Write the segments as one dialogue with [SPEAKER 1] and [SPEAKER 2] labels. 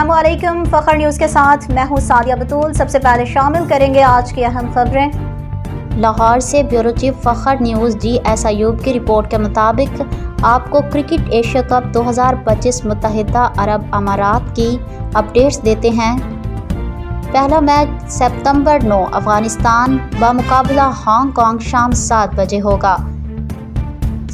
[SPEAKER 1] السلام علیکم، فخر نیوز کے ساتھ میں ہوں سعدیہ بطول۔ سب سے پہلے شامل کریں گے آج کی اہم خبریں۔
[SPEAKER 2] لاہور سے بیورو چیف فخر نیوز جی ایس ایوب کی رپورٹ کے مطابق آپ کو کرکٹ ایشیا کپ 2025 متحدہ عرب امارات کی اپڈیٹس دیتے ہیں۔ پہلا میچ ستمبر 9 افغانستان بمقابلہ ہانگ کانگ شام 7 بجے ہوگا۔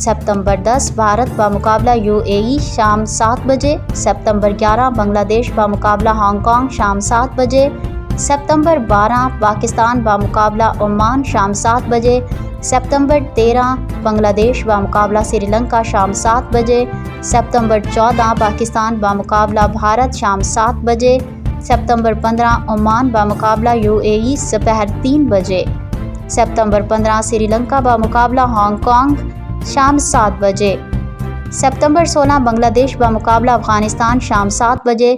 [SPEAKER 2] ستمبر 10 بھارت بمقابلہ UAE شام 7 بجے۔ ستمبر 11 بنگلہ دیش بمقابلہ ہانگ کانگ شام 7 بجے۔ ستمبر 12 پاکستان بمقابلہ عمان شام 7 بجے۔ ستمبر 13 بنگلہ دیش بمقابلہ سری لنکا شام 7 بجے۔ ستمبر 14 پاکستان بمقابلہ بھارت شام 7 بجے۔ ستمبر 15 عمان بمقابلہ UAE سپہر 3 بجے۔ ستمبر 15 سری لنکا بمقابلہ ہانگ کانگ شام 7 بجے۔ ستمبر 16 بنگلہ دیش بمقابلہ افغانستان شام 7 بجے۔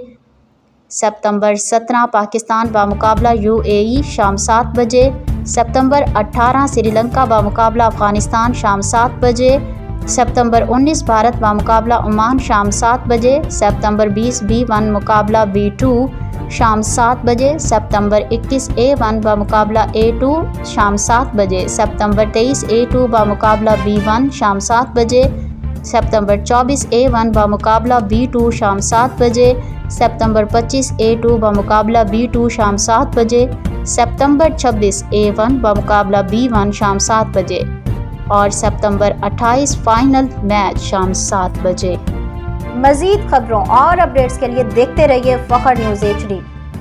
[SPEAKER 2] ستمبر 17 پاکستان بمقابلہ UAE شام 7 بجے۔ ستمبر 18 سری لنکا بمقابلہ افغانستان شام 7 بجے۔ ستمبر 19 بھارت بمقابلہ عمان شام 7 بجے۔ ستمبر 20 B1 مقابلہ B2 شام 7 بجے۔ ستمبر 21 A1 بمقابلہ A2 شام 7 بجے۔ ستمبر 23 A2 بمقابلہ B1 شام 7 بجے۔ ستمبر 24 A1 بمقابلہ B2 شام 7 بجے۔ ستمبر 25 A2 بمقابلہ B2 شام 7 بجے۔ ستمبر 26 A1 بمقابلہ B1 شام 7 بجے اور ستمبر 28 فائنل میچ شام 7 بجے۔
[SPEAKER 1] مزید خبروں اور اپڈیٹس کے لیے دیکھتے رہیے فخر نیوز HD۔